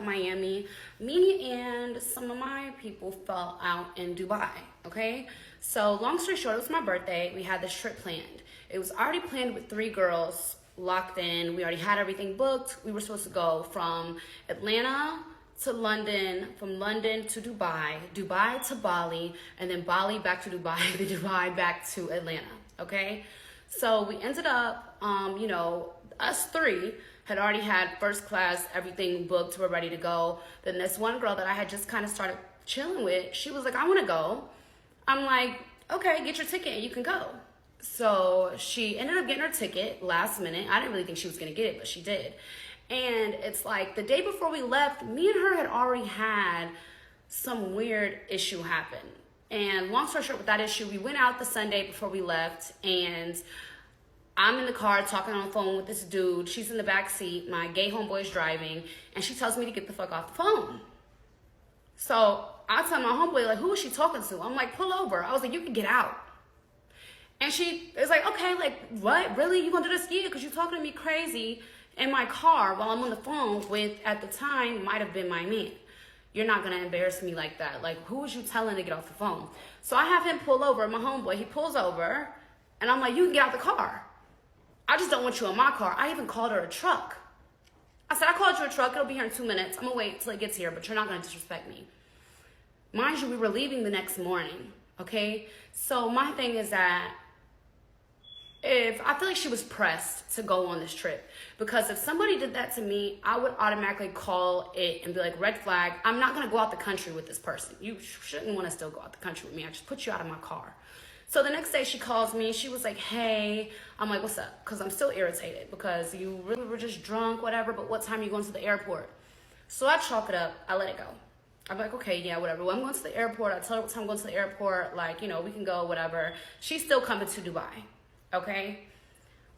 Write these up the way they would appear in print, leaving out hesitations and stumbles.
left Miami. Me and some of my people fell out in Dubai, okay? So long story short, it was my birthday. We had this trip planned. It was already planned with 3 girls locked in. We already had everything booked. We were supposed to go from Atlanta to London, from London to Dubai, Dubai to Bali, and then Bali back to Dubai, then Dubai back to Atlanta, okay? So we ended up, you know, us 3 had already had first class, everything booked, we're ready to go. Then this one girl that I had just kind of started chilling with, she was like, I want to go. I'm like, okay, get your ticket and you can go. So she ended up getting her ticket last minute. I didn't really think she was going to get it, but she did. And it's like the day before we left, me and her had already had some weird issue happen. And long story short, with that issue, we went out the Sunday before we left, and I'm in the car talking on the phone with this dude. She's in the back seat. My gay homeboy's driving, and she tells me to get the fuck off the phone. So I tell my homeboy, like, who is she talking to? I'm like, pull over. I was like, you can get out. And she is like, okay, like, what? Really? You gonna do this? Yeah, because you're talking to me crazy in my car while I'm on the phone with, at the time, might have been my man. You're not gonna embarrass me like that. Like, who was you telling to get off the phone? So I have him pull over, my homeboy. He pulls over, and I'm like, you can get out the car. I just don't want you in my car. I even called her a truck. I said, I called you a truck. It'll be here in 2 minutes. I'm gonna wait till it gets here, but you're not gonna disrespect me. Mind you, we were leaving the next morning, okay? So my thing is that I feel like she was pressed to go on this trip, because if somebody did that to me, I would automatically call it and be like, red flag. I'm not gonna go out the country with this person. You shouldn't wanna still go out the country with me. I just put you out of my car. So the next day she calls me. She was like, hey. I'm like, what's up? Because I'm still irritated because you really were just drunk, whatever, but what time are you going to the airport? So I chalk it up. I let it go. I'm like, okay, yeah, whatever. Well, I'm going to the airport. I tell her what time I'm going to the airport. Like, you know, we can go, whatever. She's still coming to Dubai, okay?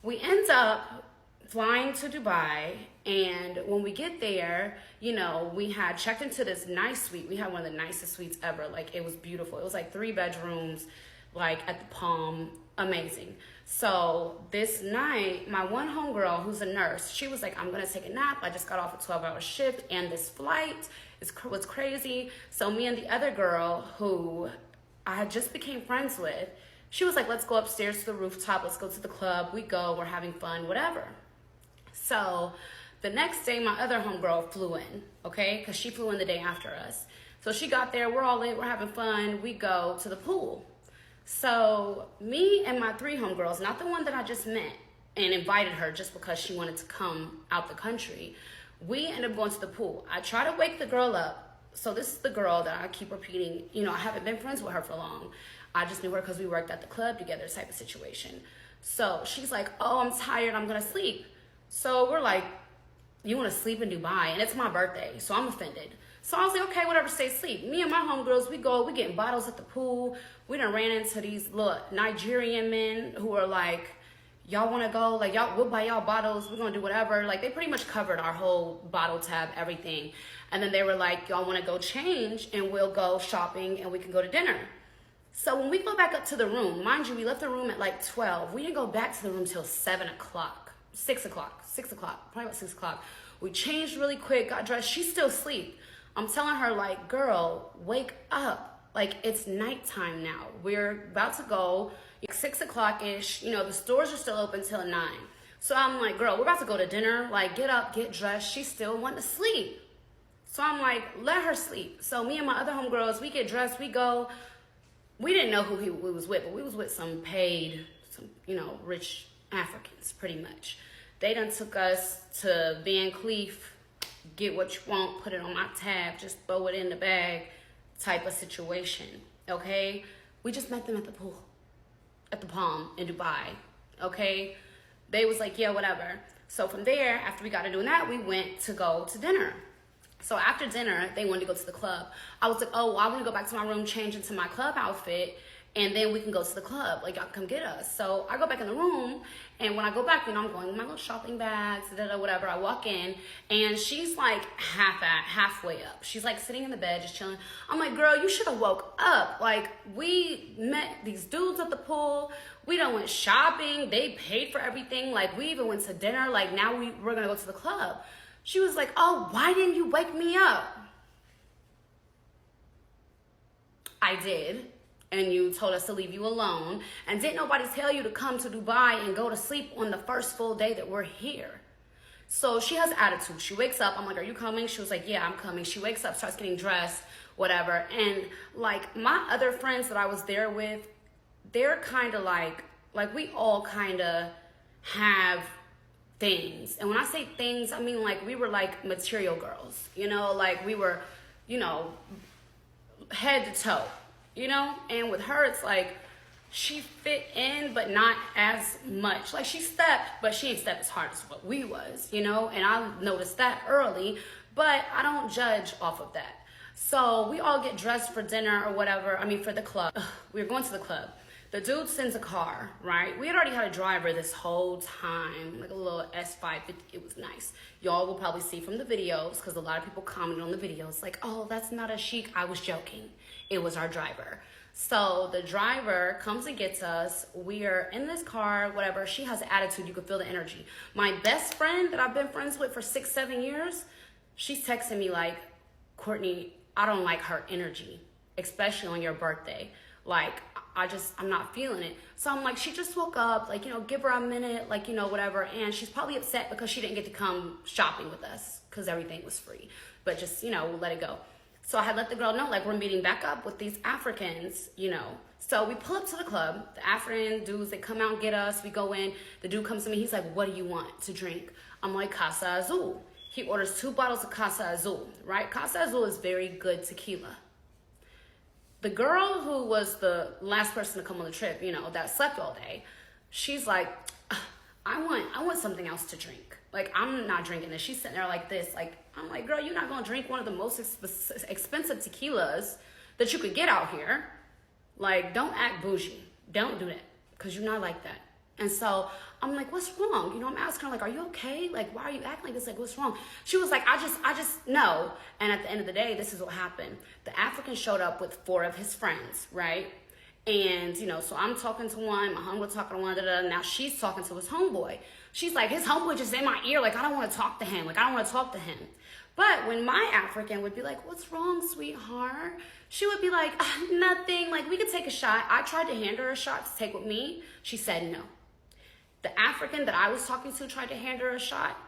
We end up flying to Dubai, and when we get there, you know, we had checked into this nice suite. We had one of the nicest suites ever. Like, it was beautiful. It was like 3 bedrooms, like at the Palm, amazing. So this night, my one homegirl who's a nurse, she was like, I'm gonna take a nap. I just got off a 12-hour shift, and this flight was crazy. So me and the other girl who I had just became friends with, she was like, let's go upstairs to the rooftop. Let's go to the club. We go, we're having fun, whatever. So the next day, my other homegirl flew in, okay? Because she flew in the day after us. So she got there, we're all in, we're having fun. We go to the pool. So me and my 3 homegirls, not the one that I just met and invited her just because she wanted to come out the country, we ended up going to the pool. I try to wake the girl up. So this is the girl that I keep repeating, you know, I haven't been friends with her for long. I just knew her because we worked at the club together type of situation. So she's like, oh, I'm tired, I'm gonna sleep. So we're like, you wanna sleep in Dubai? And it's my birthday, so I'm offended. So I was like, okay, whatever, stay asleep. Me and my homegirls, we getting bottles at the pool. We done ran into these little Nigerian men who are like, y'all wanna go? Like, we'll buy y'all bottles, we're gonna do whatever. Like, they pretty much covered our whole bottle tab, everything. And then they were like, y'all wanna go change and we'll go shopping and we can go to dinner. So when we go back up to the room, mind you, we left the room at like 12. We didn't go back to the room till 7 o'clock, 6 o'clock, probably about 6 o'clock. We changed really quick, got dressed, she's still asleep. I'm telling her, like, girl, wake up. Like, it's nighttime now. We're about to go, 6 o'clock-ish. You know, the stores are still open till 9. So I'm like, girl, we're about to go to dinner. Like, get up, get dressed. She still wanting to sleep. So I'm like, let her sleep. So me and my other homegirls, we get dressed, we go. We didn't know who we was with, but we was with some paid, you know, rich Africans, pretty much. They done took us to Van Cleef, get what you want, put it on my tab, just throw it in the bag type of situation, okay? We just met them at the pool, at the Palm in Dubai, okay? They was like, yeah, whatever. So from there, after we got to doing that, we went to go to dinner. So after dinner, they wanted to go to the club. I was like, oh, well, I want to go back to my room, change into my club outfit, and then we can go to the club. Like, y'all come get us. So I go back in the room, and when I go back, you know, I'm going with my little shopping bags, whatever. I walk in, and she's like halfway up. She's like sitting in the bed, just chilling. I'm like, girl, you should have woke up. Like, we met these dudes at the pool. We done went shopping. They paid for everything. Like, we even went to dinner. Like, now we're going to go to the club. She was like, oh, why didn't you wake me up? I did. And you told us to leave you alone. And didn't nobody tell you to come to Dubai and go to sleep on the first full day that we're here? So she has attitude. She wakes up. I'm like, are you coming? She was like, yeah, I'm coming. She wakes up, starts getting dressed, whatever. And like my other friends that I was there with, they're kind of like we all kind of have things. And when I say things, I mean like we were like material girls, you know, like we were, you know, head to toe, you know. And with her, it's like she fit in, but not as much. Like she stepped, but she ain't stepped as hard as what we was, you know. And I noticed that early, but I don't judge off of that. So we all get dressed for dinner or whatever. I mean, for the club. We were going to the club. The dude sends a car, right? We had already had a driver this whole time, like a little S550. It was nice. Y'all will probably see from the videos, because a lot of people commented on the videos, like, oh, that's not a chic. I was joking. It was our driver. So the driver comes and gets us. We are in this car, whatever. She has an attitude. You can feel the energy. My best friend that I've been friends with for 6-7 years, she's texting me like, Courtney, I don't like her energy, especially on your birthday. Like, I'm not feeling it. So I'm like, she just woke up, like, you know, give her a minute, like, you know, whatever. And she's probably upset because she didn't get to come shopping with us because everything was free. But just, you know, we'll let it go. So I had let the girl know, like, we're meeting back up with these Africans, you know. So we pull up to the club. The African dudes, they come out and get us. We go in. The dude comes to me. He's like, what do you want to drink? I'm like, Casa Azul. He orders 2 bottles of Casa Azul, right? Casa Azul is very good tequila. The girl who was the last person to come on the trip, you know, that slept all day, she's like, I want something else to drink. Like, I'm not drinking this. She's sitting there like this. Like, I'm like, girl, you're not going to drink one of the most expensive tequilas that you could get out here. Like, don't act bougie. Don't do that, because you're not like that. And so I'm like, what's wrong? You know, I'm asking her, like, are you okay? Like, why are you acting like this? Like, what's wrong? She was like, I just know. And at the end of the day, this is what happened. The African showed up with 4 of his friends, right? And, you know, so I'm talking to one, my homeboy talking to one, now she's talking to his homeboy. She's like, his homeboy just in my ear, like, I don't want to talk to him. Like, I don't want to talk to him. But when my African would be like, what's wrong, sweetheart? She would be like, nothing. Like, we could take a shot. I tried to hand her a shot to take with me. She said no. The African that I was talking to tried to hand her a shot,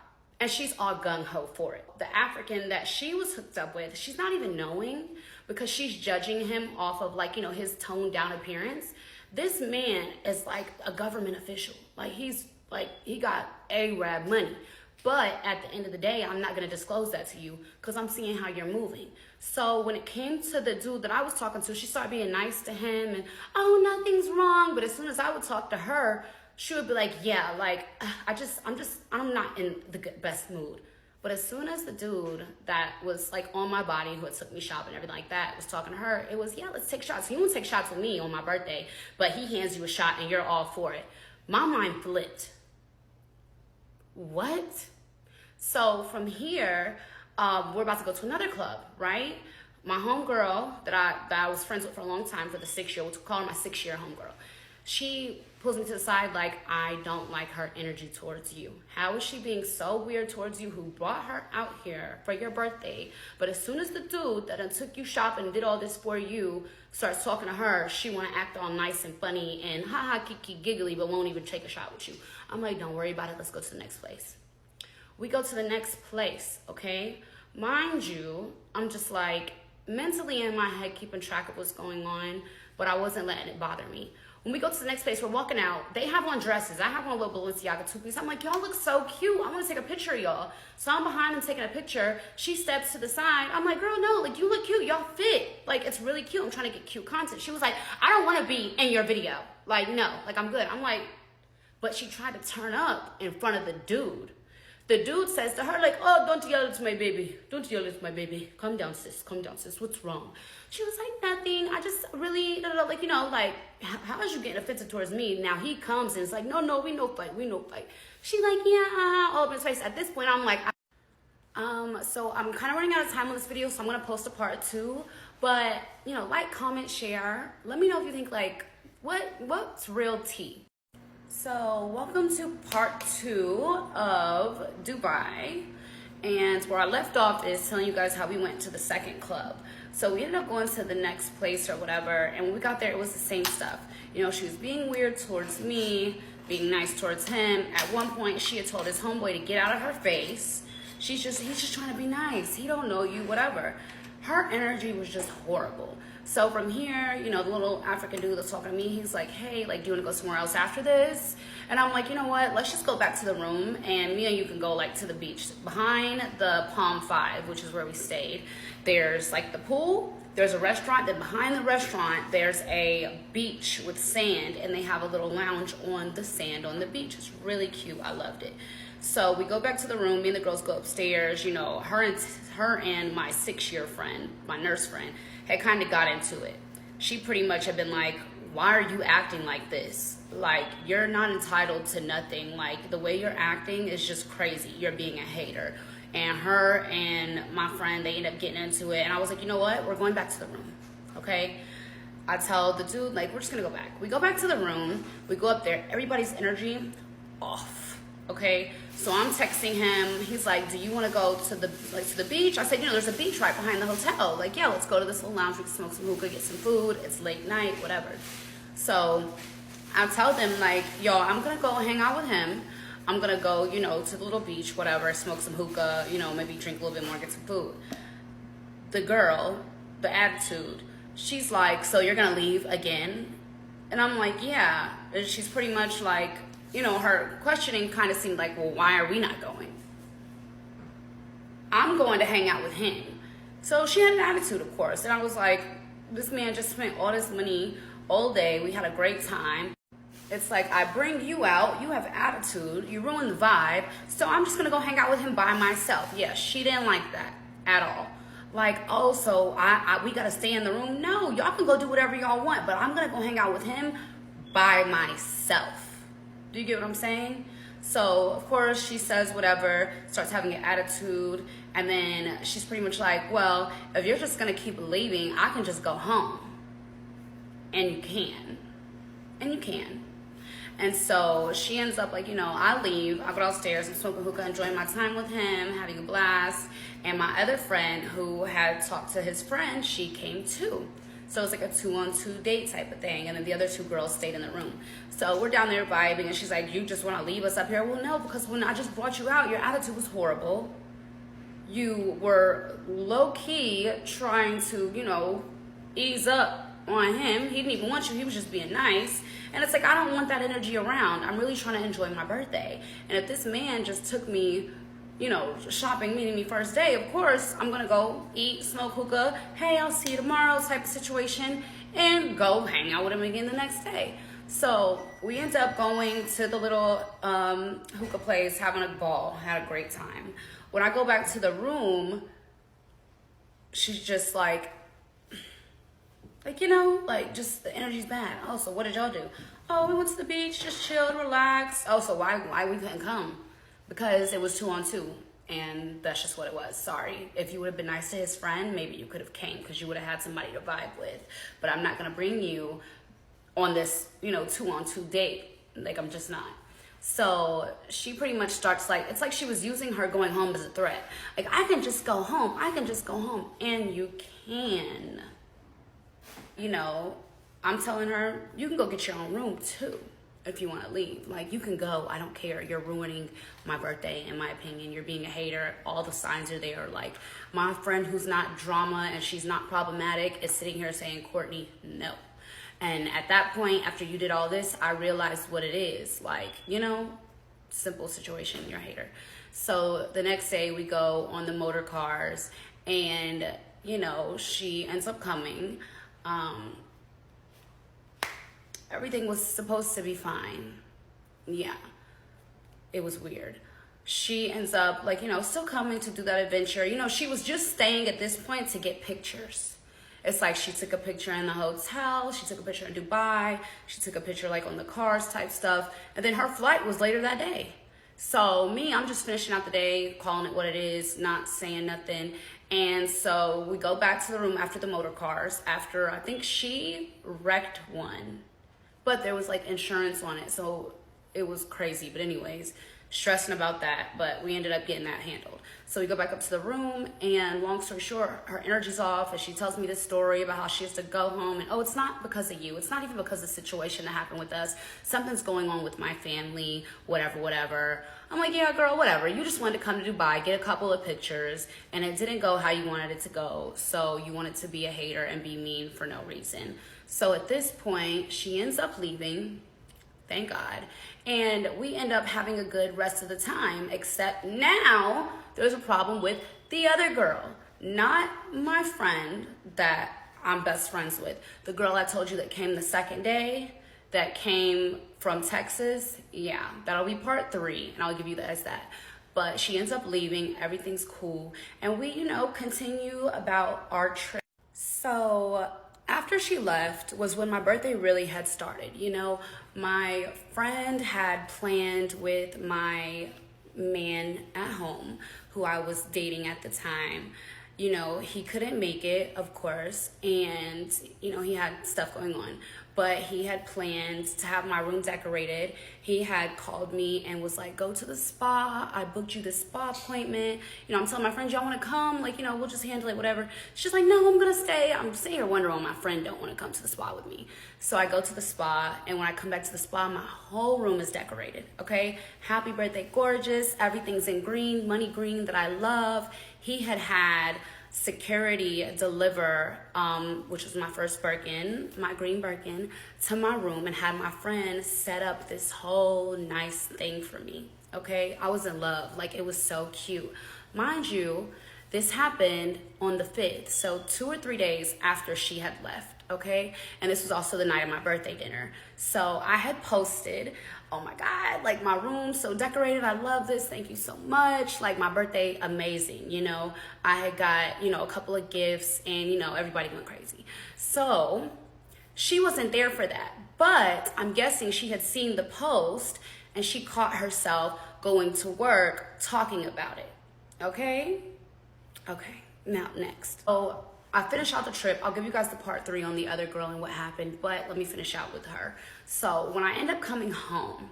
and she's all gung-ho for it. The African that she was hooked up with, she's not even knowing, because she's judging him off of, like, you know, his toned down appearance. This man is like a government official. Like, he's like, he got Arab money. But at the end of the day, I'm not going to disclose that to you because I'm seeing how you're moving. So when it came to the dude that I was talking to, she started being nice to him and, oh, nothing's wrong. But as soon as I would talk to her, she would be like, yeah, like, I'm not in the best mood. But as soon as the dude that was like on my body, who had took me shopping and everything like that, was talking to her, it was, yeah, let's take shots. He won't take shots with me on my birthday, but he hands you a shot and you're all for it. My mind flipped. What? So from here, we're about to go to another club, right? My homegirl that I was friends with for a long time, for the 6 year, we'll call her my 6-year homegirl. She pulls me to the side like, I don't like her energy towards you. How is she being so weird towards you, who brought her out here for your birthday? But as soon as the dude that took you shopping and did all this for you starts talking to her, she want to act all nice and funny and ha-ha, kiki, giggly, but won't even take a shot with you. I'm like, don't worry about it. Let's go to the next place. We go to the next place, okay? Mind you, I'm just like mentally in my head keeping track of what's going on, but I wasn't letting it bother me. When we go to the next place, we're walking out. They have on dresses. I have on a little Balenciaga 2-piece. I'm like, y'all look so cute. I want to take a picture of y'all. So I'm behind them taking a picture. She steps to the side. I'm like, girl, no, like, you look cute. Y'all fit. Like, it's really cute. I'm trying to get cute content. She was like, I don't want to be in your video. Like, no, like, I'm good. I'm like, but she tried to turn up in front of the dude. The dude says to her, like, oh, don't yell at my baby. Don't yell at my baby. Calm down, sis. Calm down, sis. What's wrong? She was like, nothing. I just really, like, you know, like, how is you getting offensive towards me? Now he comes and it's like, no, we no fight. We no fight. She like, yeah, all up in his face. At this point, I'm like, so I'm kind of running out of time on this video, so I'm going to post a part 2. But, you know, like, comment, share. Let me know if you think, like, what's real tea? So welcome to part 2 of Dubai. And where I left off is telling you guys how we went to the second club. So we ended up going to the next place or whatever, and when we got there, it was the same stuff. You know, she was being weird towards me, being nice towards him. At one point, she had told his homeboy to get out of her face. He's just trying to be nice. He don't know you, whatever. Her energy was just horrible. So from here, you know, the little African dude that's talking to me, he's like, hey, like, do you want to go somewhere else after this? And I'm like, you know what? Let's just go back to the room, and me and you can go, like, to the beach. Behind the Palm 5, which is where we stayed, there's, like, the pool. There's a restaurant. Then behind the restaurant, there's a beach with sand, and they have a little lounge on the sand on the beach. It's really cute. I loved it. So we go back to the room. Me and the girls go upstairs. You know, her and my 6-year friend, my nurse friend, had kind of got into it. She pretty much had been like, why are you acting like this? Like, you're not entitled to nothing. Like, the way you're acting is just crazy. You're being a hater. And her and my friend, they ended up getting into it. And I was like, you know what? We're going back to the room, okay? I tell the dude, like, we're just going to go back. We go back to the room. We go up there. Everybody's energy off, okay? So I'm texting him. He's like, do you want to go to the beach? I said, you know, there's a beach right behind the hotel. Like, yeah, let's go to this little lounge. We can smoke some hookah, get some food. It's late night, whatever. So I tell them, like, yo, I'm going to go hang out with him. I'm going to go, you know, to the little beach, whatever, smoke some hookah, you know, maybe drink a little bit more, get some food. The girl, the attitude, she's like, so you're going to leave again? And I'm like, yeah. And she's pretty much like, you know, her questioning kind of seemed like, well, why are we not going? I'm going to hang out with him. So she had an attitude, of course. And I was like, this man just spent all this money all day. We had a great time. It's like, I bring you out, you have attitude, you ruin the vibe, so I'm just gonna go hang out with him by myself. Yeah, she didn't like that at all. Like, oh, so we gotta stay in the room? No, y'all can go do whatever y'all want, but I'm gonna go hang out with him by myself. Do you get what I'm saying? So, of course, she says whatever, starts having an attitude, and then she's pretty much like, well, if you're just gonna keep leaving, I can just go home. And you can. And you can. And so she ends up like, you know, I leave, I go downstairs and smoke a hookah, enjoying my time with him, having a blast. And my other friend who had talked to his friend, she came too. So it's like a 2-on-2 date type of thing. And then the other 2 girls stayed in the room. So we're down there vibing, and she's like, you just want to leave us up here? Well, no, because when I just brought you out, your attitude was horrible. You were low-key trying to, you know, ease up on him. He didn't even want you. He was just being nice. And it's like, I don't want that energy around. I'm really trying to enjoy my birthday. And if this man just took me, you know, shopping, meeting me first day, of course, I'm going to go eat, smoke hookah. Hey, I'll see you tomorrow type of situation, and go hang out with him again the next day. So we end up going to the little hookah place, having a ball, had a great time. When I go back to the room, she's just like, you know, like, just the energy's bad. Oh, so what did y'all do? Oh, we went to the beach, just chilled, relaxed. Oh, so why we couldn't come? Because it was 2-on-2, and that's just what it was. Sorry. If you would have been nice to his friend, maybe you could have came, because you would have had somebody to vibe with. But I'm not going to bring you on this, you know, 2-on-2 date. Like, I'm just not. So she pretty much starts like, it's like she was using her going home as a threat. Like, I can just go home. I can just go home. And you can. You know, I'm telling her, you can go get your own room too if you want to leave. Like, you can go. I don't care. You're ruining my birthday, in my opinion. You're being a hater. All the signs are there. Like, my friend who's not drama and she's not problematic is sitting here saying, Courtney, no. And at that point, after you did all this, I realized what it is. Like, you know, simple situation. You're a hater. So the next day we go on the motor cars, and, you know, she ends up coming. Everything was supposed to be fine. Yeah, it was weird. She ends up, like, you know, still coming to do that adventure. You know, she was just staying at this point to get pictures. It's like she took a picture in the hotel, she took a picture in Dubai, she took a picture like on the cars type stuff, and then her flight was later that day. So me, I'm just finishing out the day, calling it what it is, not saying nothing. And so we go back to the room after the motor cars, after I think she wrecked one, but there was like insurance on it, so it was crazy. But anyways, stressing about that, but we ended up getting that handled. So we go back up to the room, and long story short, her energy's off, and she tells me this story about how she has to go home, and oh, it's not because of you. It's not even because of the situation that happened with us. Something's going on with my family, whatever. I'm like, yeah, girl, whatever. You just wanted to come to Dubai, get a couple of pictures, and it didn't go how you wanted it to go. So you wanted to be a hater and be mean for no reason. So at this point, she ends up leaving. Thank God. And we end up having a good rest of the time, except now there's a problem with the other girl, not my friend that I'm best friends with. The girl I told you that came the second day, that came from Texas. Yeah, that'll be part 3, and I'll give you that as that. But she ends up leaving, everything's cool, and we, continue about our trip. So after she left was when my birthday really had started. My friend had planned with my man at home, who I was dating at the time. He couldn't make it, of course, and, he had stuff going on. But he had planned to have my room decorated. He had called me and was like, go to the spa. I booked you the spa appointment. I'm telling my friends, y'all want to come? We'll just handle it, whatever. She's like, no, I'm going to stay. I'm sitting here wondering why my friend don't want to come to the spa with me. So I go to the spa, and when I come back to the spa, my whole room is decorated, okay? Happy birthday, gorgeous. Everything's in green, money green that I love. He had security deliver, which was my first Birkin, my green Birkin, to my room, and had my friend set up this whole nice thing for me, okay? I was in love. It was so cute. Mind you, this happened on the 5th, so 2 or 3 days after she had left, okay? And this was also the night of my birthday dinner. So I had posted, oh my God, my room so decorated. I love this. Thank you so much. My birthday, amazing. I had got, a couple of gifts, and, everybody went crazy. So she wasn't there for that, but I'm guessing she had seen the post, and she caught herself going to work talking about it. Okay. Now next. So I finish out the trip. I'll give you guys the part 3 on the other girl and what happened, but let me finish out with her. So when I end up coming home,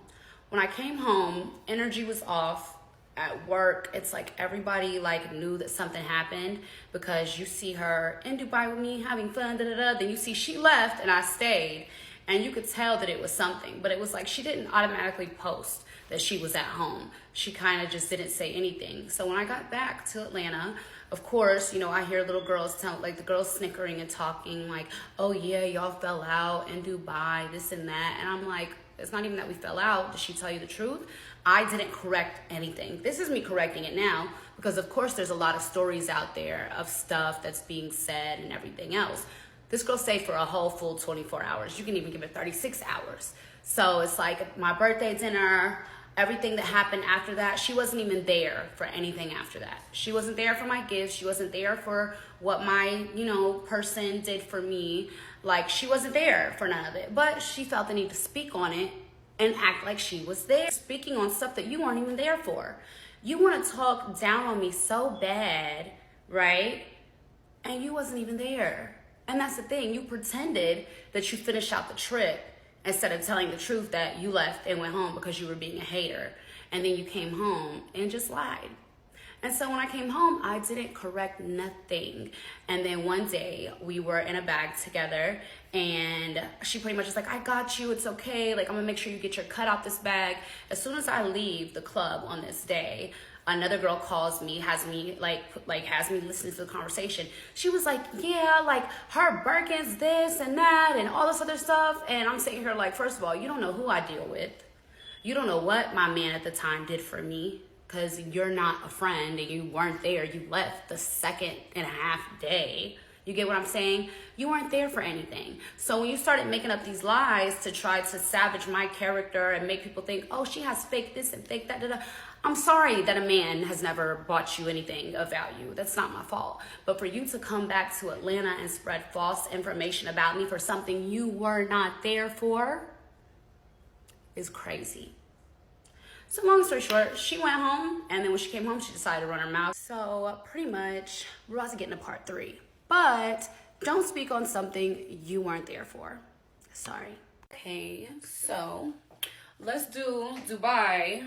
when I came home, energy was off at work. It's like everybody knew that something happened, because you see her in Dubai with me having fun, then you see she left and I stayed, and you could tell that it was something, but it was she didn't automatically post that she was at home. She kind of just didn't say anything. So when I got back to Atlanta, of course, I hear little girls the girls snickering and talking oh yeah, y'all fell out in Dubai, this and that. And I'm like, it's not even that we fell out. Did she tell you the truth? I didn't correct anything. This is me correcting it now, because of course there's a lot of stories out there of stuff that's being said and everything else. This girl stayed for a whole full 24 hours. You can even give it 36 hours. So it's my birthday dinner, everything that happened after that, she wasn't even there for anything after that. She wasn't there for my gifts. She wasn't there for what my, person did for me. She wasn't there for none of it. But she felt the need to speak on it and act like she was there. Speaking on stuff that you weren't even there for. You want to talk down on me so bad, right? And you wasn't even there. And that's the thing. You pretended that you finished out the trip, instead of telling the truth that you left and went home because you were being a hater. And then you came home and just lied. And so when I came home, I didn't correct nothing. And then one day we were in a bag together, and she pretty much was like, I got you, it's okay. I'm gonna make sure you get your cut out this bag. As soon as I leave the club on this day, another girl calls me, has me has me listening to the conversation. She was like, yeah, her Birkin's this and that and all this other stuff. And I'm sitting here first of all, you don't know who I deal with. You don't know what my man at the time did for me, because you're not a friend and you weren't there. You left the 2.5 day. You get what I'm saying? You weren't there for anything. So when you started making up these lies to try to savage my character and make people think, oh, she has fake this and fake that, I'm sorry that a man has never bought you anything of value. That's not my fault. But for you to come back to Atlanta and spread false information about me for something you were not there for is crazy. So long story short, she went home, and then when she came home, she decided to run her mouth. So pretty much, we're about to get into part 3. But don't speak on something you weren't there for. Sorry. Okay, so let's do Dubai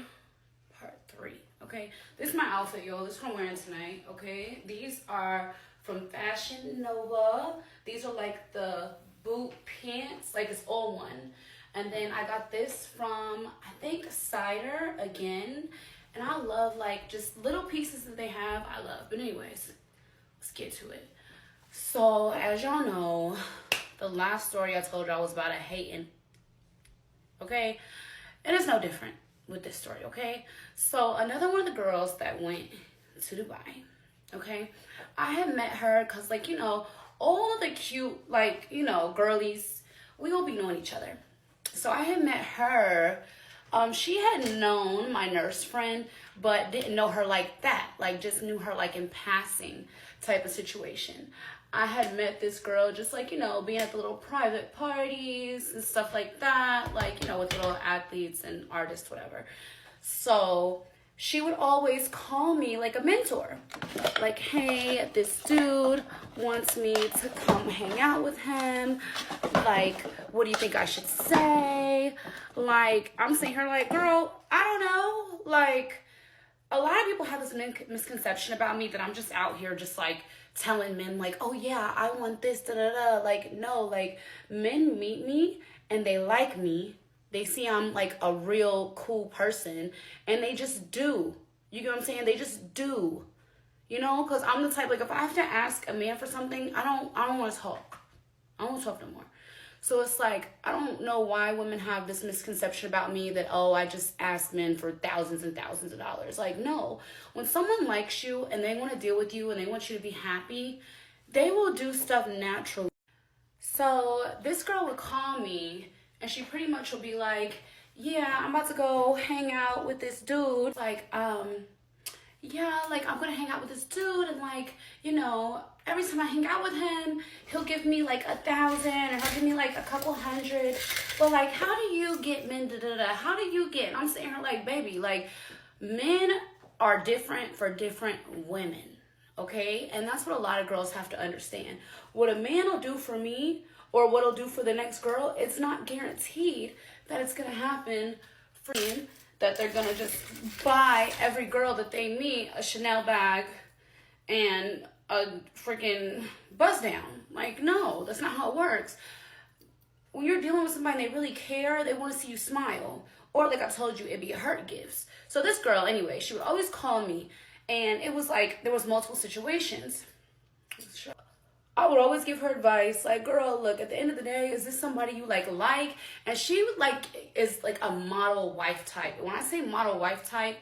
part 3. Okay, this is my outfit, y'all. This is what I'm wearing tonight. Okay, these are from Fashion Nova. These are like the boot pants, like it's all one. And then I got this from, I think, Cider again. And I love like just little pieces that they have. I love. But anyways, let's get to it. So as y'all know, the last story I told y'all was about a hating. Okay, and it's no different with this story. Okay, so another one of the girls that went to Dubai. Okay, I had met her because, like, you know, all the cute, like, you know, girlies, we all be knowing each other. So I had met her. She had known my nurse friend, but didn't know her like that. Like, just knew her like in passing type of situation. I had met this girl just like, you know, being at the little private parties and stuff like that. Like, you know, with little athletes and artists, whatever. So she would always call me like a mentor. Like, hey, this dude wants me to come hang out with him. Like, what do you think I should say? Like, I'm sitting here like, girl, I don't know. Like, a lot of people have this misconception about me that I'm just out here just like telling men like, oh yeah, I want this, da da da. Like, no, like, men meet me and they like me. They see I'm like a real cool person and they just do. You get what I'm saying? They just do. You know, because I'm the type, like, if I have to ask a man for something, I don't want to talk. I don't want to talk no more. So it's like, I don't know why women have this misconception about me that, oh, I just ask men for thousands and thousands of dollars. Like, no. When someone likes you and they want to deal with you and they want you to be happy, they will do stuff naturally. So this girl would call me and she pretty much will be like, yeah, I'm about to go hang out with this dude. Like, yeah, like, I'm gonna hang out with this dude and, like, you know, every time I hang out with him, he'll give me like 1,000 or he'll give me like a couple hundred. But like, how do you get men, da da da? How do you get? And I'm sitting here like, baby, like, men are different for different women, okay? And that's what a lot of girls have to understand. What a man will do for me or what he'll do for the next girl, it's not guaranteed that it's gonna happen for me. That they're gonna just buy every girl that they meet a Chanel bag and a freaking buzz down. Like, no, that's not how it works. When you're dealing with somebody and they really care, they want to see you smile. Or like I told you, it'd be hurt gifts. So this girl, anyway, she would always call me and it was like, there was multiple situations. I would always give her advice, like, girl, look, at the end of the day, is this somebody you like? And she would like, is like a model wife type. When I say model wife type,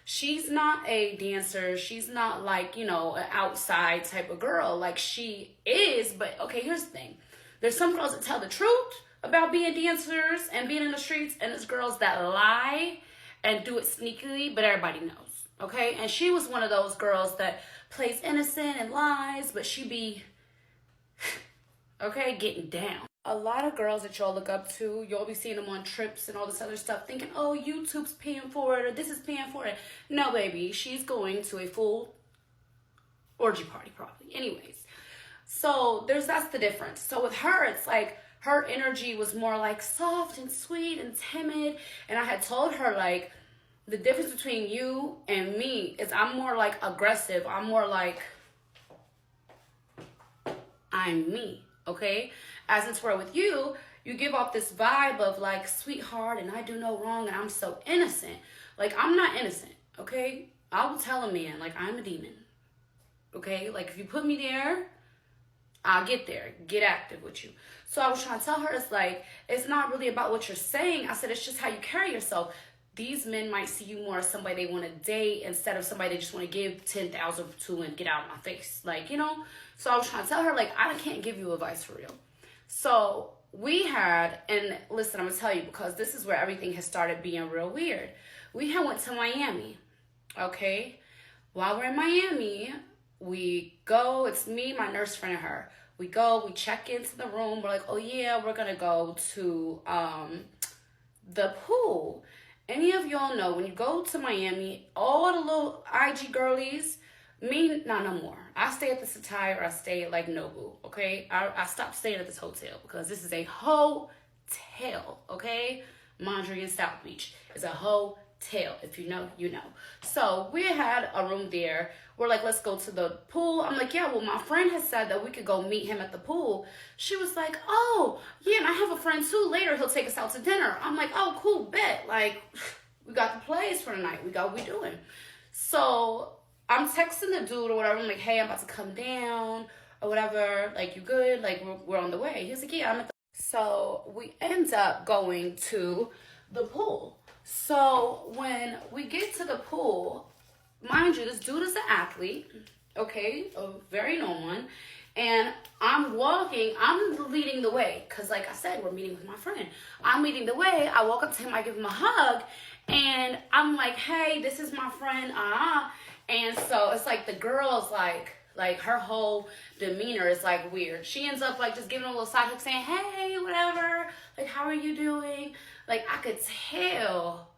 she's not a dancer. She's not like, you know, an outside type of girl. Like, she is, but okay, here's the thing. There's some girls that tell the truth about being dancers and being in the streets, and there's girls that lie and do it sneakily, but everybody knows, okay? And she was one of those girls that plays innocent and lies, but she be... okay, getting down. A lot of girls that y'all look up to, you'll be seeing them on trips and all this other stuff, thinking, oh, YouTube's paying for it, or this is paying for it. No, baby, she's going to a full orgy party probably. Anyways, so that's the difference. So with her, it's like her energy was more like soft and sweet and timid. And I had told her, like, the difference between you and me is I'm more like aggressive. I'm more like, I'm me. Okay, as it's where with you, you give off this vibe of like, sweetheart, and I do no wrong, and I'm so innocent. Like, I'm not innocent, okay? I will tell a man, like, I'm a demon, okay? Like, if you put me there, I'll get there, get active with you. So I was trying to tell her, it's like, it's not really about what you're saying. I said, it's just how you carry yourself. These men might see you more as somebody they want to date instead of somebody they just want to give 10,000 to and get out of my face. Like, you know? So I was trying to tell her, like, I can't give you advice for real. So we had, and listen, I'm going to tell you, because this is where everything has started being real weird. We had went to Miami, okay? While we're in Miami, we go, it's me, my nurse friend, and her. We go, we check into the room. We're like, oh yeah, we're going to go to the pool. Any of y'all know, when you go to Miami, all the little IG girlies, me, not no more. I stay at the Satai or I stay at like Nobu, okay? I stopped staying at this hotel because this is a hotel, okay? Mondrian South Beach is a hotel. hotel. If you know, you know. So we had a room there. We're like, let's go to the pool. I'm like, yeah, well, my friend has said that we could go meet him at the pool. She was like, oh, yeah, and I have a friend too. Later, he'll take us out to dinner. I'm like, oh, cool, bet. Like, we got the place for the night. We got what we doing. So I'm texting the dude or whatever. I'm like, hey, I'm about to come down or whatever. Like, you good? Like, we're on the way. He's like, yeah, I'm at the... So we end up going to the pool. So when we get to the pool, mind you, this dude is an athlete, okay, a very known one, and I'm leading the way, because like I said, we're meeting with my friend. I'm leading the way. I walk up to him, I give him a hug, and I'm like, hey, this is my friend, and so it's like the girl's like her whole demeanor is like weird. She ends up like just giving a little side hook saying, hey, whatever, like, how are you doing? Like, I could tell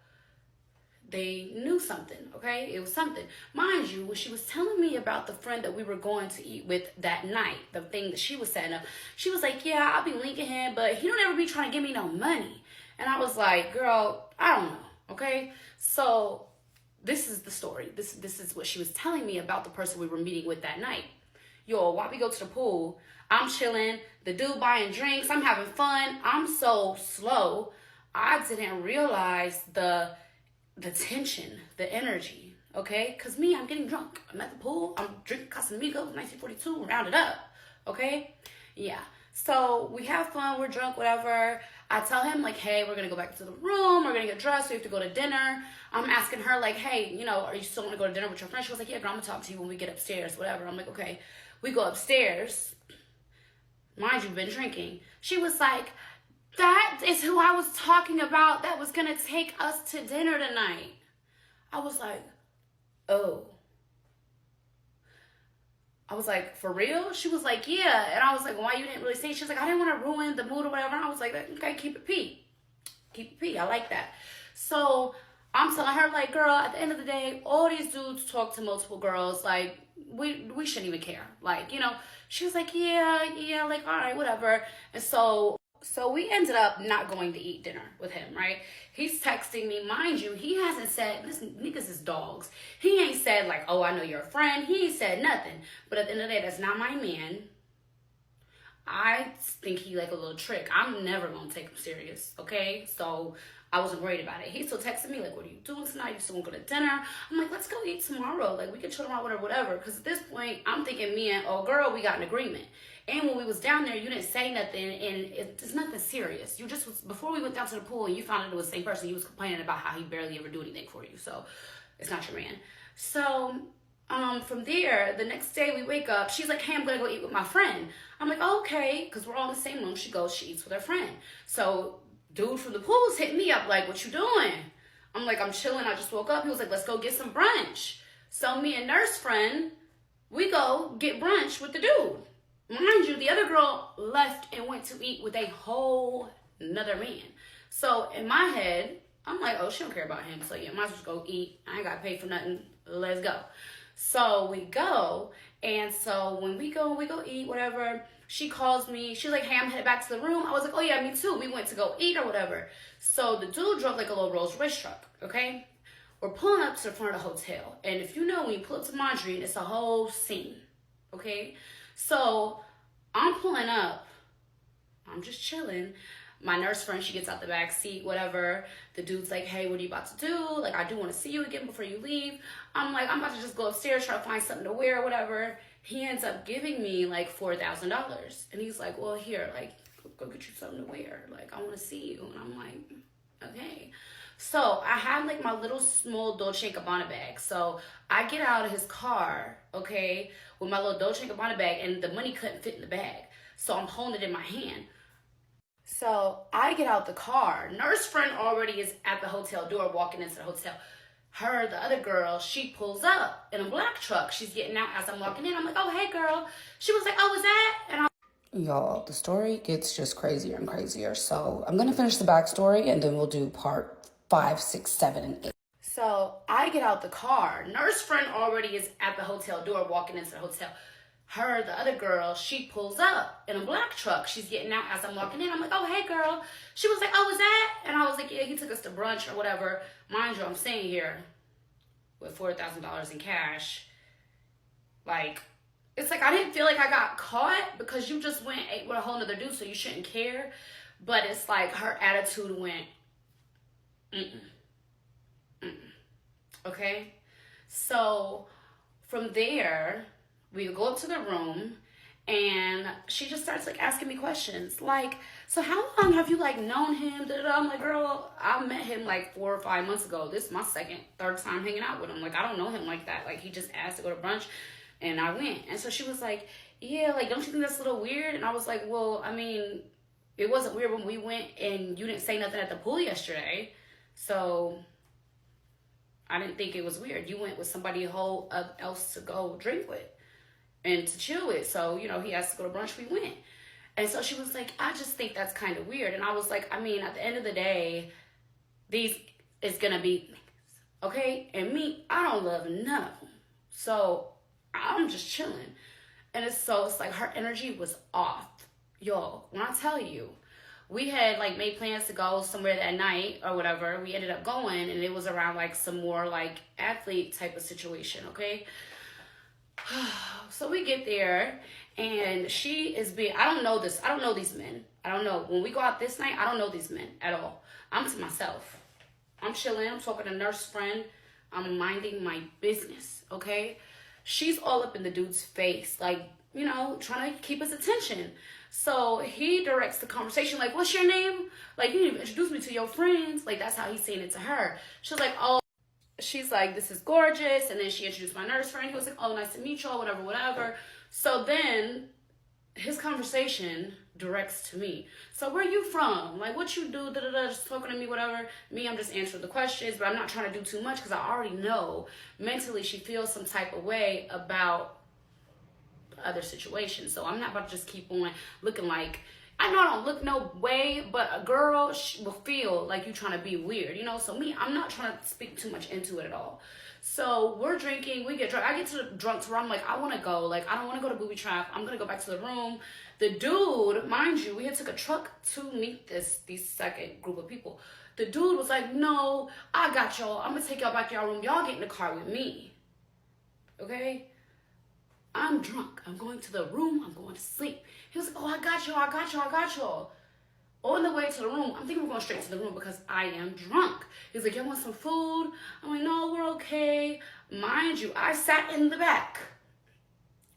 they knew something, okay? It was something. Mind you, when she was telling me about the friend that we were going to eat with that night, the thing that she was setting up, she was like, yeah, I'll be linking him, but he don't ever be trying to give me no money. And I was like, girl, I don't know, okay? So this is the story. This is what she was telling me about the person we were meeting with that night. Yo, while we go to the pool, I'm chilling, the dude buying drinks, I'm having fun. I'm so slow. I didn't realize the tension, the energy, okay? Because me, I'm getting drunk. I'm at the pool. I'm drinking Casamigos, 1942, rounded up, okay? Yeah. So we have fun. We're drunk, whatever. I tell him, like, hey, we're going to go back to the room. We're going to get dressed. We have to go to dinner. I'm asking her, like, hey, you know, are you still want to go to dinner with your friend? She was like, yeah, girl, I'm going to talk to you when we get upstairs, whatever. I'm like, okay. We go upstairs. Mind you, been drinking. She was like, that is who I was talking about that was going to take us to dinner tonight. I was like, oh. I was like, for real? She was like, yeah. And I was like, why you didn't really say? She was like, I didn't want to ruin the mood or whatever. And I was like, okay, keep it P. Keep it P. I like that. So I'm telling her, like, girl, at the end of the day, all these dudes talk to multiple girls. Like, we shouldn't even care. Like, you know, she was like, yeah, like, all right, whatever. And so we ended up not going to eat dinner with him, right? He's texting me. Mind you, he hasn't said, this niggas is dogs. He ain't said like, oh, I know you're a friend. He ain't said nothing. But at the end of the day, that's not my man. I think he like a little trick. I'm never going to take him serious, okay? So I wasn't worried about it. He still texted me like, what are you doing tonight? You still want to go to dinner? I'm like, let's go eat tomorrow. Like, we can chill around, whatever. Because at this point, I'm thinking me and oh girl, we got an agreement. And when we was down there, you didn't say nothing, and it's nothing serious. You just was, before we went down to the pool and you found out it was the same person, you was complaining about how he barely ever do anything for you. So it's not your man. So from there, the next day we wake up, she's like, hey, I'm gonna go eat with my friend. I'm like, oh, okay, because we're all in the same room. She goes, she eats with her friend. So dude from the pool's hitting me up like, what you doing? I'm like, I'm chilling. I just woke up. He was like, let's go get some brunch. So me and nurse friend, we go get brunch with the dude. Mind you, the other girl left and went to eat with a whole another man. So in my head, I'm like, oh, she don't care about him. So yeah, might as well go eat. I ain't got to pay for nothing. Let's go. So we go. And so when we go eat, whatever, she calls me. She's like, hey, I'm headed back to the room. I was like, oh yeah, me too. We went to go eat or whatever. So the dude drove like a little Rolls Royce truck, okay? We're pulling up to the front of the hotel. And if you know, when you pull up to Mondrian, it's a whole scene, okay? So I'm pulling up. I'm just chilling. My nurse friend, she gets out the back seat, whatever. The dude's like, hey, what are you about to do? Like, I do want to see you again before you leave. I'm like, I'm about to just go upstairs, try to find something to wear or whatever. He ends up giving me like $4,000. And he's like, well, here, like, go get you something to wear. Like, I want to see you. And I'm like, okay. So I had like my little small Dolce & Gabbana bag. So I get out of his car, okay, with my little Dolce & Gabbana bag, and the money couldn't fit in the bag. So I'm holding it in my hand. So I get out the car. Nurse friend already is at the hotel door walking into the hotel. Her, the other girl, she pulls up in a black truck. She's getting out as I'm walking in. I'm like, oh, hey, girl. She was like, oh, is that? And y'all, the story gets just crazier and crazier. So I'm going to finish the backstory, and then we'll do part 5, 6, 7, and 8. So I get out the car. Nurse friend already is at the hotel door walking into the hotel. her, the other girl, she pulls up in a black truck. She's getting out as I'm walking in. I'm like, oh, hey, girl. She was like, oh, was that? And I was like, yeah, he took us to brunch or whatever. Mind you, I'm staying here with $4,000 in cash. Like, it's like I didn't feel like I got caught because you just went ate with a whole nother dude, so you shouldn't care. But it's like her attitude went, okay? So from there, we go up to the room and she just starts like asking me questions. Like, so how long have you like known him? I'm like, girl, I met him like 4 or 5 months ago. This is my third time hanging out with him. Like, I don't know him like that. Like, he just asked to go to brunch and I went. And so she was like, yeah, like, don't you think that's a little weird? And I was like, well, I mean, it wasn't weird when we went and you didn't say nothing at the pool yesterday. So I didn't think it was weird. You went with somebody else to go drink with and to chill with. So, you know, he asked to go to brunch, we went. And so she was like, I just think that's kind of weird. And I was like, I mean, at the end of the day, these is going to be, okay? And me, I don't love none of them. So I'm just chilling. And it's like her energy was off. Y'all, when I tell you, we had like made plans to go somewhere that night or whatever. We ended up going and it was around like some more like athlete type of situation, okay? So we get there and she is being, I don't know these men. I don't know. When we go out this night, I don't know these men at all. I'm to myself. I'm chilling. I'm talking to nurse friend. I'm minding my business, okay? She's all up in the dude's face, like, you know, trying to keep his attention. So he directs the conversation, like, what's your name? Like, you didn't even introduce me to your friends. Like, that's how he's saying it to her. She's like, oh, she's like, this is gorgeous. And then she introduced my nurse friend. He was like, oh, nice to meet y'all, whatever, whatever. So then his conversation directs to me. So where you from? Like, what you do? Just talking to me, whatever. Me, I'm just answering the questions, but I'm not trying to do too much because I already know mentally she feels some type of way about other situations. So I'm not about to just keep on looking like, I know I don't look no way, but a girl will feel like you trying to be weird, you know? So me, I'm not trying to speak too much into it at all. So we're drinking, we get drunk. I get to the drunk to where I'm like, I want to go. Like, I don't want to go to booby trap. I'm going to go back to the room. The dude, mind you, we had took a truck to meet these second group of people. The dude was like, no, I got y'all. I'm going to take y'all back to y'all room. Y'all get in the car with me. Okay? I'm drunk. I'm going to the room. I'm going to sleep. He was like, oh, I got y'all. On the way to the room, I'm thinking we're going straight to the room because I am drunk. He's like, y'all want some food? I'm like, no, we're okay. Mind you, I sat in the back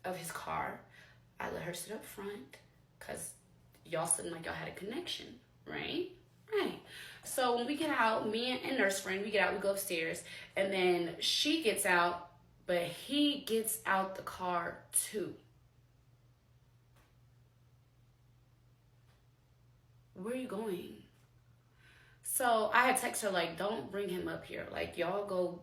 of his car. I let her sit up front because y'all seemed like y'all had a connection, right? Right. So when we get out, me and nurse friend, we get out, we go upstairs, and then she gets out, but he gets out the car too. Where are you going? So I had texted her, like, don't bring him up here. Like, y'all go,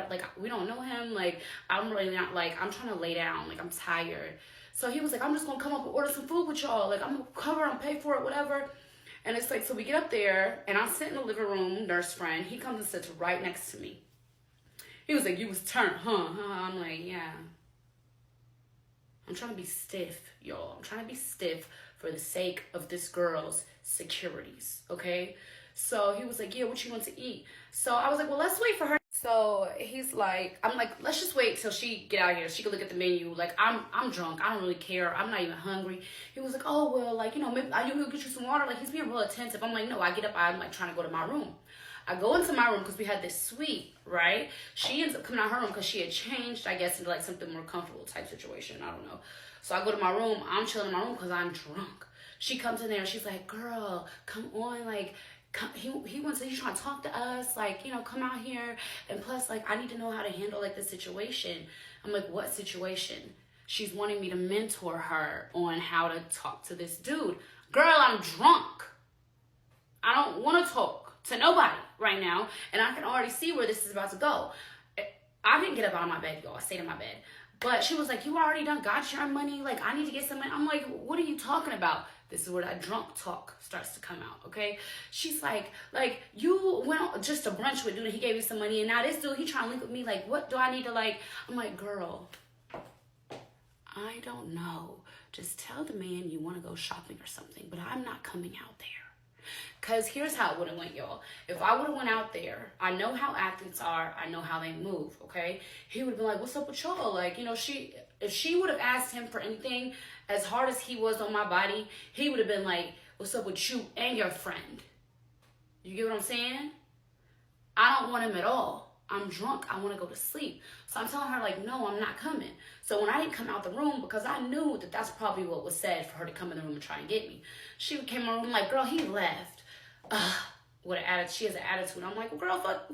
like, we don't know him. Like, I'm really not, like, I'm trying to lay down. Like, I'm tired. So he was like, I'm just going to come up and order some food with y'all. Like, I'm going to cover, I'm pay for it, whatever. And it's like, so we get up there, and I'm sitting in the living room, nurse friend. He comes and sits right next to me. He was like, you was turned, huh? I'm like, yeah. I'm trying to be stiff, y'all. I'm trying to be stiff for the sake of this girl's securities, okay? So he was like, yeah, what you want to eat? So I was like, well, let's wait for her. So he's like, I'm like, let's just wait till she get out of here. She can look at the menu. Like, I'm drunk. I don't really care. I'm not even hungry. He was like, oh, well, like, you know, maybe I'll get you some water. Like, he's being real attentive. I'm like, no, I get up. I'm like trying to go to my room. I go into my room because we had this suite, right? She ends up coming out her room because she had changed, I guess, into like something more comfortable type situation. I don't know. So I go to my room. I'm chilling in my room because I'm drunk. She comes in there and she's like, girl, come on, like, he's trying to talk to us, like, you know, come out here. And plus, like, I need to know how to handle, like, the situation. I'm like, what situation? She's wanting me to mentor her on how to talk to this dude. Girl, I'm drunk. I don't want to talk to nobody right now. And I can already see where this is about to go. I didn't get up out of my bed, y'all. I stayed in my bed. But she was like, you already done got your money. Like, I need to get some money. I'm like, what are you talking about? This is where that drunk talk starts to come out, okay? She's like, you went on just to brunch with dude and he gave you some money, and now this dude, he trying to link with me. Like, what do I need to, like? I'm like, girl, I don't know. Just tell the man you want to go shopping or something, but I'm not coming out there. Because here's how it would have went, y'all. If I would have went out there, I know how athletes are. I know how they move, okay? He would have been like, what's up with y'all? Like, you know, if she would have asked him for anything, as hard as he was on my body, he would have been like, what's up with you and your friend? You get what I'm saying? I don't want him at all. I'm drunk. I want to go to sleep. So I'm telling her, like, no, I'm not coming. So when I didn't come out the room, because I knew that that's probably what was said for her to come in the room and try and get me. She came in the room like, girl, he left. With an attitude. She has an attitude. I'm like, well, girl, fuck.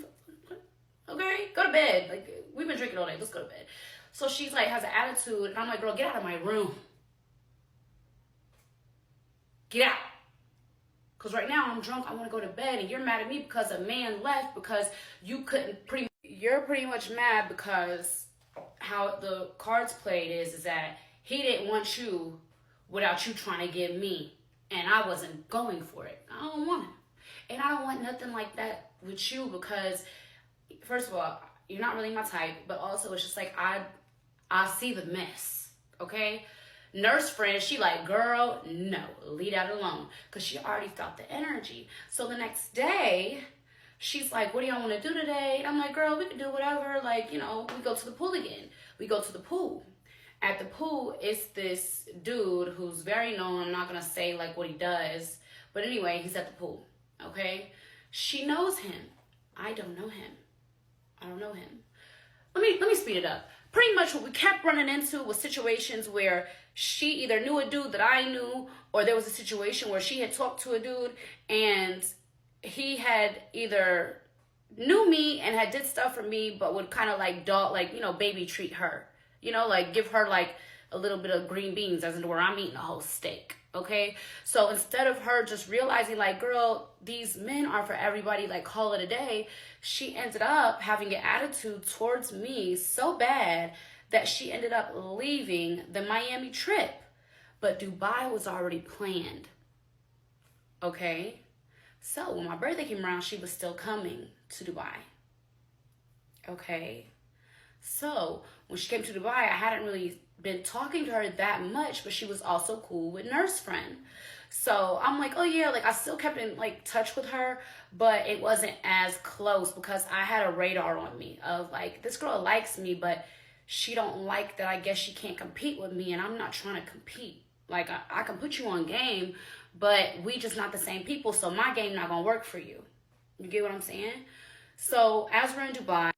Okay, go to bed. Like, we've been drinking all day. Let's go to bed. So she's like, has an attitude. And I'm like, girl, get out of my room. Get out. Because right now I'm drunk, I want to go to bed, and you're mad at me because a man left because you couldn't you're pretty much mad because how the cards played is that he didn't want you without you trying to get me, and I wasn't going for it. I don't want him. And I don't want nothing like that with you because, first of all, you're not really my type, but also it's just like I see the mess, okay? Nurse friend, she like, girl, no, leave that alone. Because she already felt the energy. So the next day, she's like, what do y'all want to do today? And I'm like, girl, we can do whatever. Like, you know, we go to the pool again. We go to the pool. At the pool, it's this dude who's very known. I'm not going to say like what he does. But anyway, he's at the pool, okay? She knows him. I don't know him. I don't know him. Let me speed it up. Pretty much what we kept running into was situations where she either knew a dude that I knew, or there was a situation where she had talked to a dude and he had either knew me and had did stuff for me, but would kind of like baby treat her, you know, like give her like a little bit of green beans, as in where I'm eating a whole steak. Okay, so instead of her just realizing like, girl, these men are for everybody, like call it a day, she ended up having an attitude towards me so bad that she ended up leaving the Miami trip. But Dubai was already planned. Okay, so when my birthday came around, she was still coming to Dubai. Okay, so when she came to Dubai, I hadn't really been talking to her that much, but she was also cool with nurse friend. So I'm like, oh yeah, like I still kept in like touch with her, but it wasn't as close because I had a radar on me of like, this girl likes me, but she don't like that I guess she can't compete with me, and I'm not trying to compete. Like I can put you on game, but we just not the same people, so my game not gonna work for you. You get what I'm saying? So as we're in Dubai,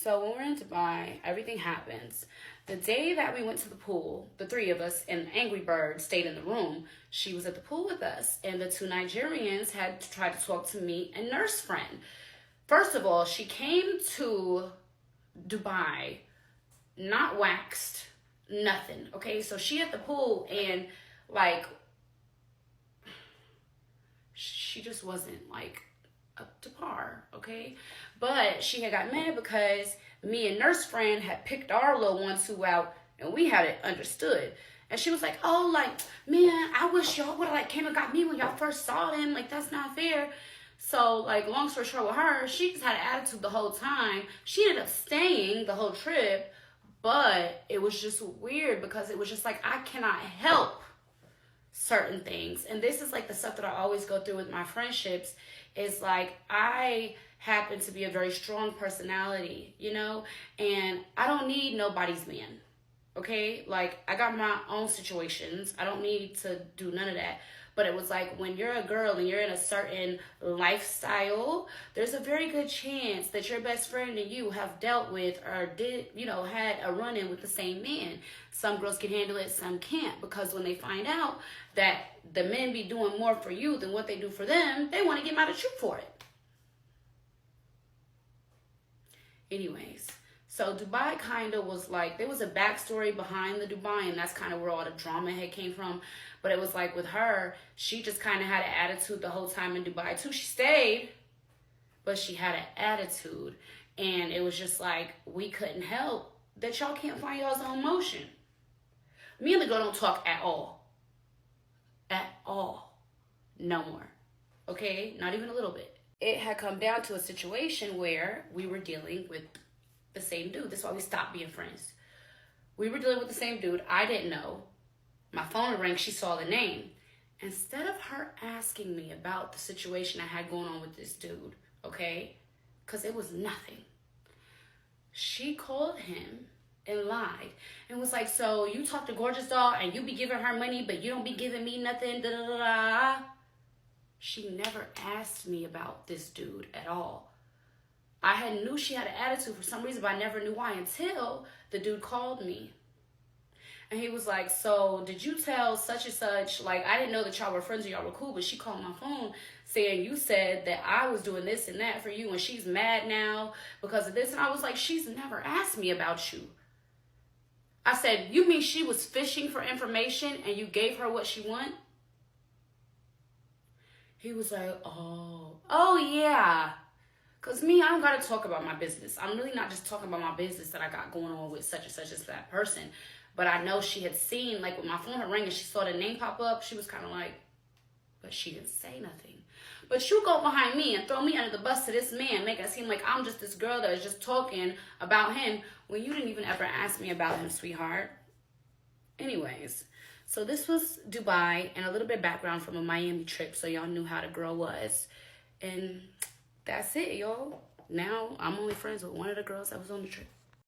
when we're in Dubai, everything happens. The day that we went to the pool, the three of us and Angry Bird stayed in the room. She was at the pool with us, and the two Nigerians had tried to talk to me and nurse friend. First of all, she came to Dubai, not waxed, nothing. Okay, so she at the pool and like, she just wasn't like up to par, okay? But she had got mad because me and nurse friend had picked our little 1-2 out and we had it understood. And she was like, oh, like, man, I wish y'all would have like came and got me when y'all first saw them. Like, that's not fair. So, like, long story short with her, she just had an attitude the whole time. She ended up staying the whole trip, but it was just weird because it was just like, I cannot help certain things. And this is like the stuff that I always go through with my friendships is like, I happen to be a very strong personality, you know, and I don't need nobody's man, okay? Like, I got my own situations. I don't need to do none of that. But it was like, when you're a girl and you're in a certain lifestyle, there's a very good chance that your best friend and you have dealt with or did, you know, had a run-in with the same man. Some girls can handle it, some can't, because when they find out that the men be doing more for you than what they do for them, they want to get mad at you for it. Anyways, so Dubai kind of was like, there was a backstory behind the Dubai, and that's kind of where all the drama had came from. But it was like with her, she just kind of had an attitude the whole time in Dubai too. She stayed, but she had an attitude. And it was just like, we couldn't help that y'all can't find y'all's own motion. Me and the girl don't talk at all. At all. No more. Okay? Not even a little bit. It had come down to a situation where we were dealing with the same dude. That's why we stopped being friends. We were dealing with the same dude. I didn't know. My phone rang. She saw the name. Instead of her asking me about the situation I had going on with this dude, okay, because it was nothing, she called him and lied and was like, so you talk to Gorgeous Doll and you be giving her money, but you don't be giving me nothing, da da da da. She never asked me about this dude at all. I knew she had an attitude for some reason, but I never knew why until the dude called me. And he was like, so did you tell such and such, like, I didn't know that y'all were friends or y'all were cool, but she called my phone saying you said that I was doing this and that for you and she's mad now because of this. And I was like, she's never asked me about you. I said, you mean she was fishing for information and you gave her what she want? He was like, oh yeah. Because me, I don't got to talk about my business. I'm really not just talking about my business that I got going on with such and such as that person. But I know she had seen, like when my phone had rang and she saw the name pop up, she was kind of like, but she didn't say nothing. But you go behind me and throw me under the bus to this man, make it seem like I'm just this girl that is just talking about him when you didn't even ever ask me about him, sweetheart. Anyways, so this was Dubai and a little bit of background from a Miami trip so y'all knew how the girl was. And that's it, y'all. Now I'm only friends with one of the girls that was on the trip.